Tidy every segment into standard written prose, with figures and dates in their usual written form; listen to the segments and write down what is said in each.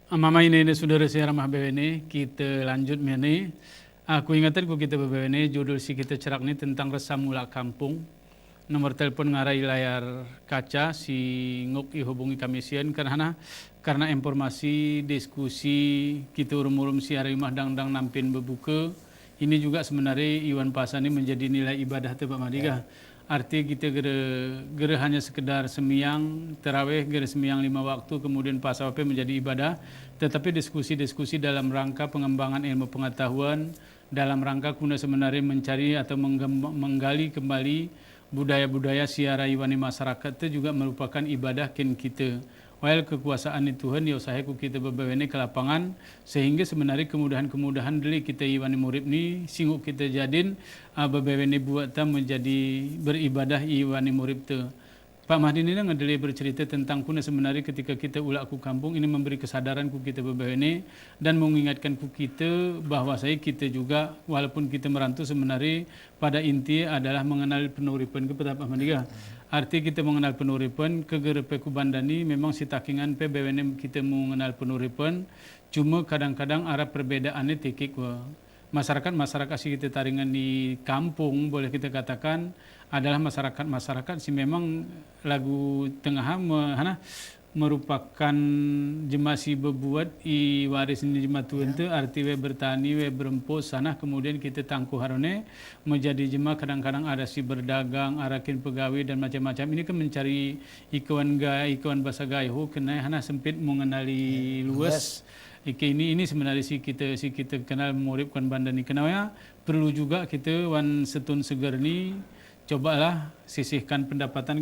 Mama ini saudara saya ramah BWN, kita lanjut ini. Aku ingatkan ku kita BWN, judul si kita cerak ini tentang resah mula kampung. Nomor telepon ngarai layar kaca, si nguk hubungi kami sian karena informasi diskusi kita urum-urum si hari mah dang nampin bebuka. Ini juga sebenarnya Iwan Pasani menjadi nilai ibadah tu Pak Madiga. Arti kita gera hanya sekedar semiyang terawih, gera semiyang 5 waktu, kemudian pas apa menjadi ibadah, tetapi diskusi-diskusi dalam rangka pengembangan ilmu pengetahuan, dalam rangka guna sebenarnya mencari atau menggali kembali budaya-budaya siara iwani masyarakat itu juga merupakan ibadah kin kita. While kekuasaan Tuhan ya usahaku kita berbawene ke lapangan sehingga sebenarnya kemudahan-kemudahan deli kita iwani murid ni singgup kita jadin berbawene buat ta menjadi beribadah iwani murid tu. Pak Mahdi ini ngedeli bercerita tentang kuna sebenarnya ketika kita ulak ku kampung ini memberi kesadaran ku kita berbawene dan mengingatkan ku kita bahwa kita juga walaupun kita merantau sebenarnya pada inti adalah mengenal penuripan kepada Pak Mahdi. Arti kita mengenal penuripan kegerepe ku bandani memang si takingan pe BWN kita mengenal penuripan cuma kadang-kadang arah perbedaannya tikik masyarakat sih kita taringan di kampung boleh kita katakan adalah masyarakat si memang lagu tengah merupakan jemasi bebuat i waris ini jematuan tu arti we bertani we berempu sana kemudian kita tangku harone menjadi jema kadang-kadang ada si berdagang arakin pegawai dan macam-macam ini kan mencari ikuan bahasa gayhu kena hana sempit mengenali luas ini sebenarnya si kita kenal menguripkan bandani kenapa perlu juga kita wan setun segar ni cobalah sisihkan pendapatan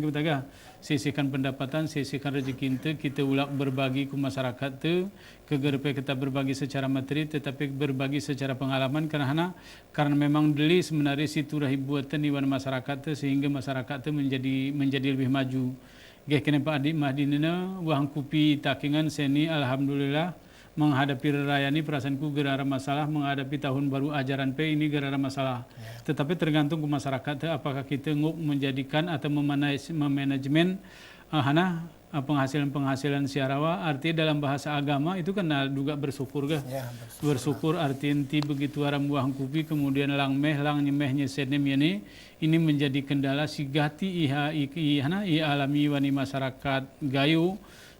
sisihkan rezeki kita ulak berbagi ke masyarakat tu kegerpe kita berbagi secara materi tetapi berbagi secara pengalaman karena memang deli sebenarnya situ rahibuatan iwan masyarakat tu sehingga masyarakat tu menjadi lebih maju. Geh kena Pak Adik Mahdinina wahang kupi takingan seni alhamdulillah menghadapi raya ini perasaanku gerara masalah menghadapi tahun baru ajaran P ini gerara masalah. Tetapi tergantung ke masyarakat apakah kita nguk menjadikan atau memanajemen penghasilan siarawa arti dalam bahasa agama itu kan juga bersyukur bersyukur arti inti begitu aram buah kupi kemudian lang nyemehnya senem ini menjadi kendala sigati i alami wani masyarakat gayu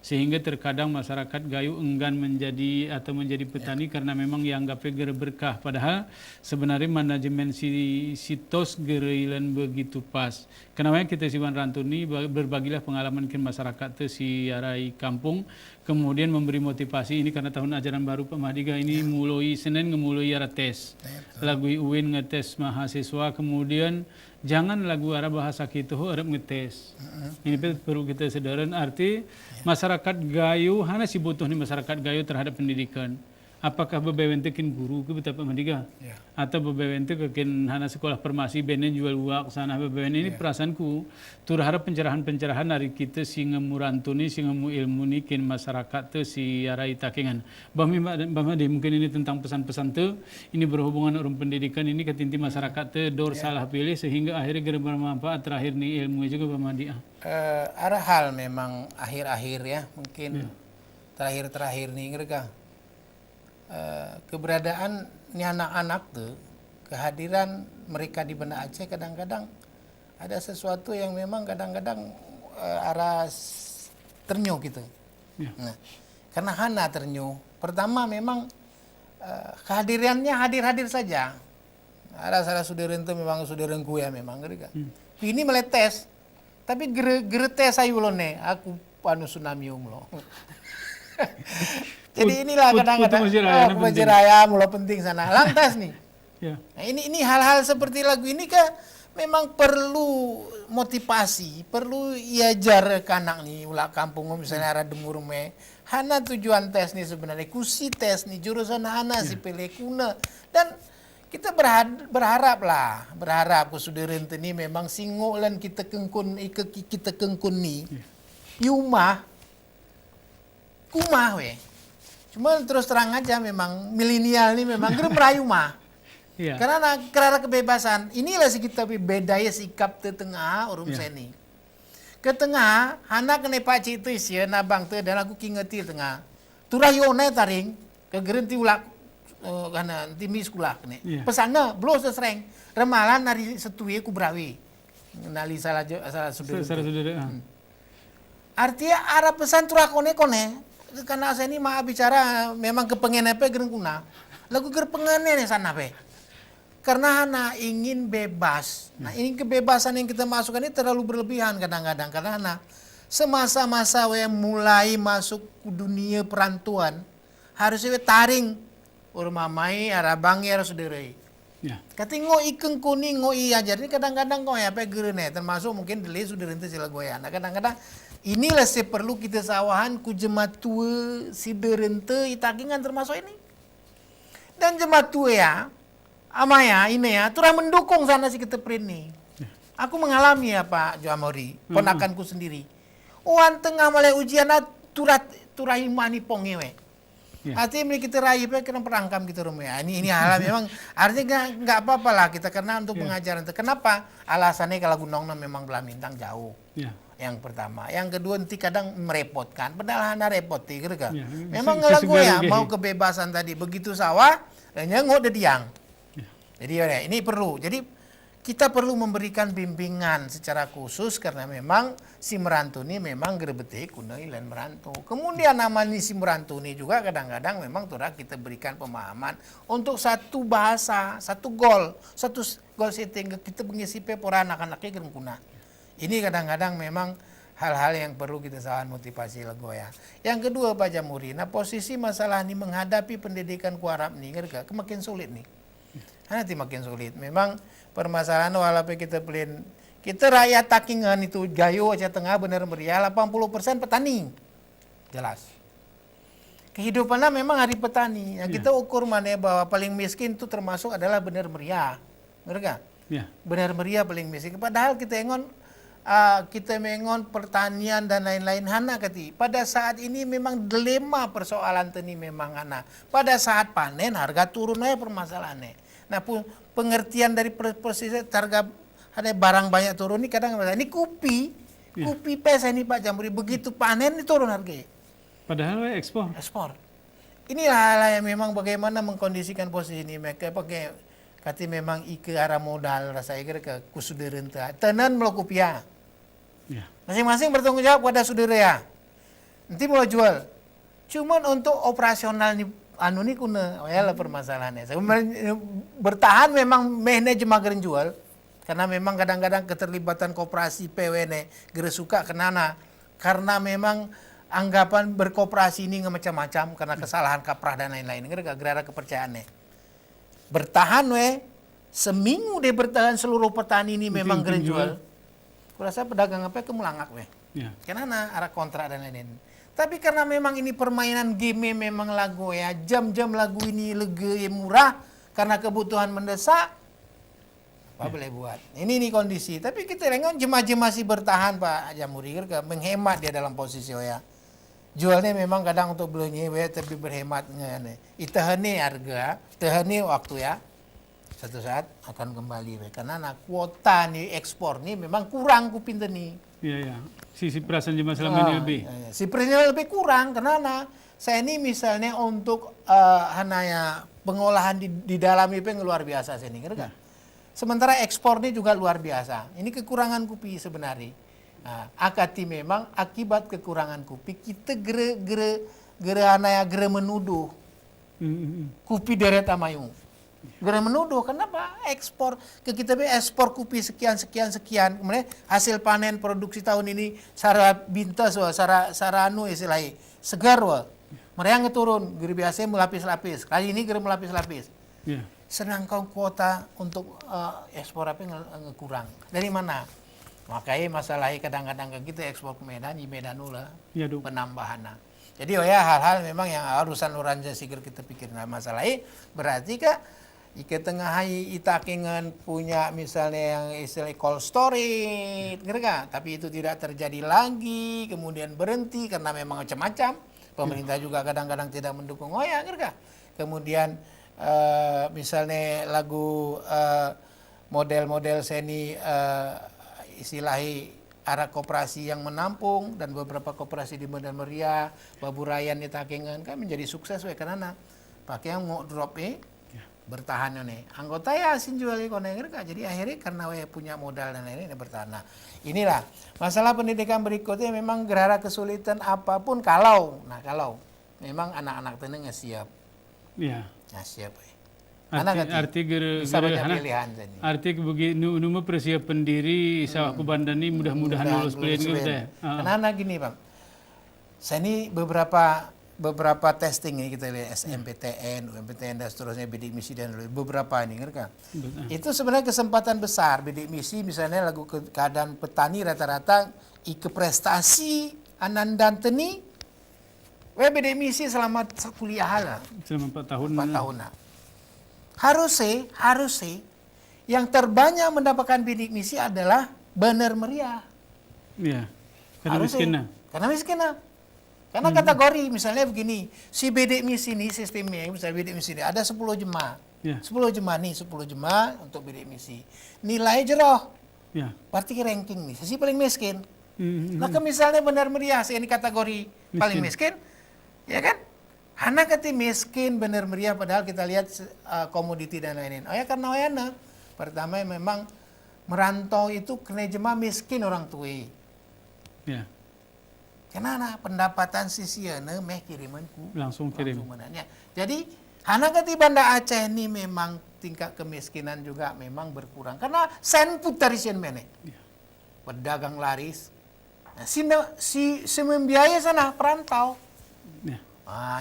sehingga terkadang masyarakat gayu enggan menjadi petani karena memang dianggapnya gere berkah padahal sebenarnya manajemen si tos gereilan begitu pas. Kenapa kita siwan rantuni berbagilah pengalaman ke masyarakat tu si arai kampung kemudian memberi motivasi ini karena tahun ajaran baru Pak Mahdiga ini mulai Senin ngemulai ara tes lagu UIN ngetes mahasiswa kemudian jangan lagu arah bahasa kita harap ngetes. Ini perlu kita sadaran arti masyarakat gayu hana si butuh nih masyarakat gayu terhadap pendidikan. Apakah bebewen tekin guru ke betapa Mahdiga atau bebewen tekin hana sekolah farmasi benen jual uak sana bebewen ini perasaanku tur harap pencerahan dari kita si ngemurantuni si ngemu ilmu nikin masyarakat tu si arai takingan. Bahmadi mungkin ini tentang pesan-pesan tu ini berhubungan urun pendidikan ini ketinti masyarakat tu dor salah pilih sehingga akhirnya gara bermanfaat terakhir ni ilmu juga Bahmadi. Ada hal memang akhir-akhir ya mungkin terakhir nih mereka. Keberadaan ni anak-anak tuh kehadiran mereka di Banda Aceh kadang-kadang ada sesuatu yang memang kadang-kadang arah ternyuh gitu. Nah, karena hana ternyuh. Pertama memang kehadirannya hadir saja. Ada salah saudara itu memang saudaraku ya memang mereka. Ini meletes. Tapi gere tes ayulone aku anu tsunami umlo. Jadi inilah kadang-kadang Majiraya mulai penting sana. Lantas nih. Nah, ini hal-hal seperti lagu ini kan memang perlu motivasi, perlu iajar ke anak nih ulah kampung misalnya arah demur me. Hana tujuan tes nih sebenarnya kusi tes nih jurusan hana si pilih kuna dan kita berharap ke saudara ini memang singolan kita kengkun nih. Yumah kumah we. Cuma terus terang aja memang milenial ini memang merayu mah. Karena kebebasan. Inilah sih kita bedanya sikap di tengah urum seni. Ke tengah, anak kena pakcik itu sih nabang tu dan aku kingeti tengah. turayone taring ke gerenti ulak kana timi sekolah kene. Pesana belum sesreng remalan nari setuye ku brawi. Nali salah saudara. Artinya arah pesan turakone kone karena saya ini mah bicara memang kepengen apa gereng kuna. Lagu gerpengennya nih sana pe. Karena anak ingin bebas. Nah, ini kebebasan yang kita masukkan ini terlalu berlebihan kadang-kadang. Karena anak semasa-masa we mulai masuk ke dunia perantuan, harusnya we taring urmamai arabangi ara suderai. Ya. Kati ngo ikeng kuning ngo iya jadi kadang-kadang ngo ya pe gerene termasuk mungkin deli sudah rente sila goya. Nah, kadang-kadang inilah perlu kita sawahan ku jemaat tua si derente itakingan termasuk ini. Dan jemaat tua ya Amaya ini ya, turah mendukung sana si keteprin nih. Aku mengalami ya Pak Joamori, ponakanku sendiri. Wan tengah mulai ujian turah imani pongewe. Artinya kita raih kena perangkam kita rumah. Ini hal memang artinya nggak apa-apa lah kita karena untuk pengajaran. Kenapa? Alasannya kalau gunungnya memang belah bintang jauh. Yang pertama, yang kedua nanti kadang merepotkan. Padahal hanya repot gitu kan. Memang lagu ya mau kebebasan tadi begitu sawah, dan nggak ada diang. Jadi ya, ini perlu. Jadi kita perlu memberikan bimbingan secara khusus karena memang si merantu ini memang gerebetik kunai dan merantu. Kemudian namanya si merantu ini juga kadang-kadang memang kita berikan pemahaman untuk satu bahasa, satu goal setting kita mengisi pepora anak-anaknya gereng kuna. Ini kadang-kadang memang hal-hal yang perlu kita sawan motivasi lagu ya. Yang kedua Pak Jamhuri, nah posisi masalah ini menghadapi pendidikan ku Arab nih, makin sulit nih. Nanti makin sulit. Memang permasalahan walaupun kita pelin, kita rakyat takingan itu gayo aja tengah benar meriah 80% petani. Jelas. Kehidupannya memang hari petani. Nah, kita ukur mana bahwa paling miskin itu termasuk adalah benar meriah. Benar gak? Benar meriah paling miskin. Padahal kita mengon pertanian dan lain-lain hana kati. Pada saat ini memang dilema persoalan tani memang hana. Pada saat panen harga turun aja permasalahannya. Nah, pengertian dari persisnya harga ada barang banyak turun ini kadang ini kopi pesa ini Pak Jamhuri begitu panen ini turun harganya. Padahal ekspor. Inilah hal yang memang bagaimana mengkondisikan posisi ini mereka pakai kati memang ke arah modal rasa ke kusuderenta tenan melokupia. Masing-masing bertanggung jawab pada saudara ya. Nanti mau jual. Cuman untuk operasional nih ini kuna lah permasalahannya. Bertahan memang mehne cuma geren jual karena memang kadang-kadang keterlibatan koperasi PWN gere suka kenana karena memang anggapan berkooperasi ini macam-macam karena kesalahan kaprah dan lain-lain gara-gara kepercayaannya. Bertahan seminggu dia bertahan seluruh petani ini memang geren jual. Kurasa pedagang apa kemelangak kenana arah kontrak dan lain-lain. Tapi karena memang ini permainan game memang lagu ya, jam-jam lagu ini lega murah karena kebutuhan mendesak, apa boleh buat. Ini kondisi. Tapi kita lihat jemaah masih bertahan Pak Jamhuri, menghemat dia dalam posisi ya. Jualnya memang kadang untuk belinya tapi berhematnya. Itahani harga, itahani waktu ya. Satu saat akan kembali karena kuota nih ekspor nih memang kurang kupinten nih. Iya. Si perasan jemaah selama ini lebih. Si perasaan lebih kurang karena saya ini misalnya untuk hananya pengolahan di dalam IP luar biasa saya ini, Sementara ekspor ini juga luar biasa. Ini kekurangan kopi sebenarnya. Nah, akati memang akibat kekurangan kopi kita gere menuduh kopi deret amayu. Gera menuduh kenapa ekspor ke kita ekspor kopi sekian kemudian hasil panen produksi tahun ini sara bintas saranu istilahnya segar mereka turun geri biasa melapis-lapis kali ini gera melapis-lapis sedangkan kuota untuk ekspor apa kurang dari mana makanya masalahnya kadang-kadang kita ekspor ke Medan di Medan lah penambahan jadi hal-hal memang yang harusan organisasi kita pikir masalahnya berarti kak Ike tengah hai itakingan punya misalnya yang istilah cold storage, tapi itu tidak terjadi lagi, kemudian berhenti karena memang macam-macam. Pemerintah juga kadang-kadang tidak mendukung, kemudian misalnya lagu model-model seni istilahi ada koperasi yang menampung dan beberapa koperasi di Bandar Meriah, Baburayan di Takengan kan menjadi sukses karena pakai yang mau drop bertahan nih. Anggota ya asin jual konenger kak. Jadi akhirnya karena punya modal dan lain-lain bertahan. Nah, inilah masalah pendidikan berikutnya memang gerhara kesulitan apapun kalau memang anak-anak tenang nggak siap. Iya. Nggak siap. Arti bisa banyak pilihan tadi. Arti begini nu persiapan diri sawah kubandani mudah-mudahan lulus pilihan gitu ya. Karena gini Bang. Saya ini beberapa testing ini kita lihat SMPTN, UMPTN dan seterusnya, bidik misi dan beberapa ini kan. Itu sebenarnya kesempatan besar bidik misi misalnya lagu keadaan petani rata-rata ike prestasi anandan teni bidik misi selama kuliah lah. Selama 4 tahun. 4 tahun. Harusnya yang terbanyak mendapatkan bidik misi adalah Bandar Meriah. Iya. Karena miskin. Karena miskin. Karena kategori misalnya begini, si bidik misi ini sistemnya, misalnya bidik misi ini ada 10 jemaah. Ya. 10 jemaah untuk bidik misi. Nilai jeroh. Ya. Berarti ranking nih, sisi paling miskin. Nah, misalnya Bandar Meriah, ini kategori paling miskin, ya kan? Anak kati miskin Bandar Meriah padahal kita lihat komoditi dan lain-lain. Karena pertama memang merantau itu kena jemaah miskin orang tua. Ya. Karena pendapatan sisiana meh kirimanku langsung kirim. Jadi anak kati Banda Aceh ini memang tingkat kemiskinan juga memang berkurang karena sen putarisian mene. Ya. Pedagang laris. Nah, si membiaya sana perantau. Ya.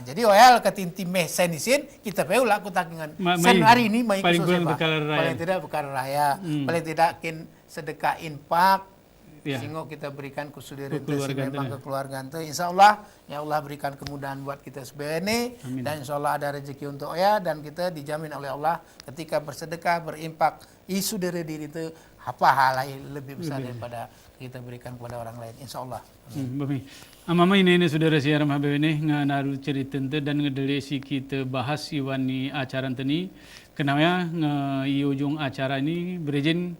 Jadi ketinti meh senisin kita peu lah aku takingan sen hari ini mai paling tidak bekal raya paling tidak sedekah infak sehingga kita berikan kesulitan memang ke keluarga ente insya Allah ya Allah berikan kemudahan buat kita sebenarnya dan insya Allah ada rezeki untuk dan kita dijamin oleh Allah ketika bersedekah berinfak isu dari diri itu apa hal lain lebih besar daripada kita berikan kepada orang lain insya Allah. Mama ini saudara siaran HBW ini nganaru cerita dan ngedele si kita bahas iwani acara teni kenapa nge ujung acara ini berizin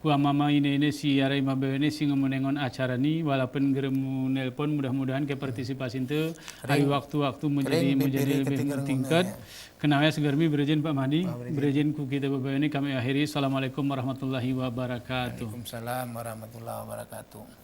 ku mama ini si arai HBW ini si ngemenengon acara ini walaupun geremu nelpon mudah-mudahan ke partisipasi itu hari waktu-waktu menjadi lebih tingkat kenapa segarmi berizin Pak Mahdi berizin ku kita HBW ini kami akhiri. Assalamualaikum warahmatullahi wabarakatuh. Waalaikumsalam warahmatullahi wabarakatuh.